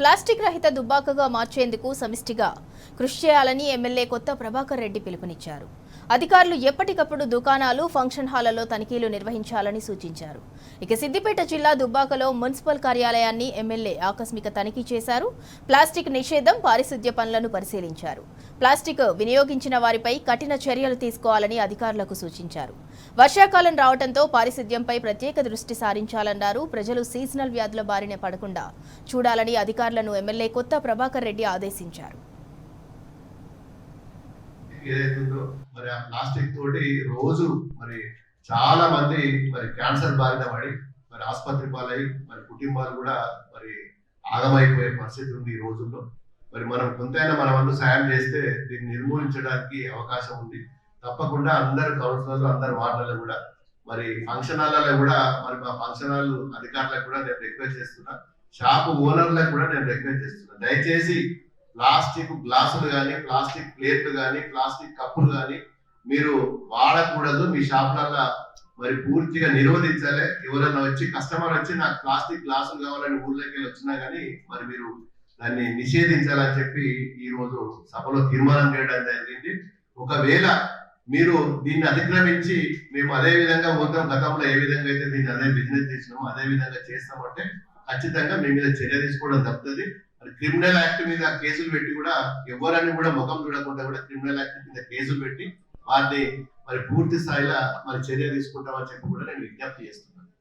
Plastic రహిత దుబ్బాకగా మార్చేందుకు సమిష్టిగా కృషి చేయాలని ఎమ్మెల్యే కొత్త ప్రభాకర్ రెడ్డి పిలుపునిచ్చారు. అధికారులు ఎప్పటికప్పుడు దుకాణాలు, ఫంక్షన్ హాళ్లలో తనిఖీలు నిర్వహించాలని సూచించారు. ఇక సిద్దిపేట జిల్లా దుబ్బాకలో మున్సిపల్ కార్యాలయాన్ని ఎమ్మెల్యే ఆకస్మిక తనిఖీ చేశారు. ప్లాస్టిక్ నిషేధం, పారిశుద్ధ్య పనులను పరిశీలించారు. ప్లాస్టిక్ వినియోగించిన వారిపై కఠిన చర్యలు తీసుకోవాలని అధికారులకు సూచించారు. వర్షాకాలం రావడంతో పారిశుద్ధ్యంపై ప్రత్యేక దృష్టి సారించాలన్నారు. ప్రజలు సీజనల్ వ్యాధుల బారిన పడకుండా చూడాలని అధికారులను ఎమ్మెల్యే కొత్త ప్రభాకర్ రెడ్డి ఆదేశించారు. ఏదైతుందో మరి ఆ ప్లాస్టిక్ తోటి రోజు మరి చాలా మంది మరి క్యాన్సర్ బారిన పడి మరి ఆసుపత్రి పాలై మరి కుటుంబాలు కూడా మరి ఆగమైపోయే పరిస్థితి ఉంది ఈ రోజుల్లో. మరి మనం కొంతైనా మన వంతు సాయం చేస్తే దీన్ని నిర్మూలించడానికి అవకాశం ఉంది. తప్పకుండా అందరు కౌన్సిలర్లు, అందరు వార్డులలో కూడా మరి ఫంక్షన్ హాల్లో కూడా మరి మా ఫంక్షన్ హాల్ అధికారులకు కూడా నేను రిక్వెస్ట్ చేస్తున్నా, షాపు ఓనర్లకు కూడా నేను రిక్వెస్ట్ చేస్తున్నా, దయచేసి ప్లాస్టిక్ గ్లాసులు కానీ, ప్లాస్టిక్ ప్లేట్లు కానీ, ప్లాస్టిక్ కప్పులు కానీ మీరు వాడకూడదు. మీ షాపులలో మరి పూర్తిగా నిరోధించాలి. ఎవరన్నా వచ్చి కస్టమర్ వచ్చి నాకు ప్లాస్టిక్ గ్లాసులు కావాలని ఊర్లోకి వెళ్ళి వచ్చినా కానీ మరి మీరు దాన్ని నిషేధించాలని చెప్పి ఈ రోజు సభలో తీర్మానం చేయడం జరిగింది. ఒకవేళ మీరు దీన్ని అతిక్రమించి మేము అదే విధంగా పోతాం, గతంలో ఏ విధంగా అయితే దీన్ని అదే బిజినెస్ చేసినామో అదే విధంగా చేస్తామంటే ఖచ్చితంగా మీ మీద చర్య తీసుకోవడం తప్పుతుంది. మరి క్రిమినల్ యాక్ట్ మీద కేసులు పెట్టి కూడా ఎవరని కూడా ముఖం చూడకుండా కూడా క్రిమినల్ యాక్ట్ మీద కేసులు పెట్టి వారిని మరి పూర్తి స్థాయిలో మరి చర్య తీసుకుంటామని చెప్పి కూడా నేను విజ్ఞప్తి చేస్తున్నాను.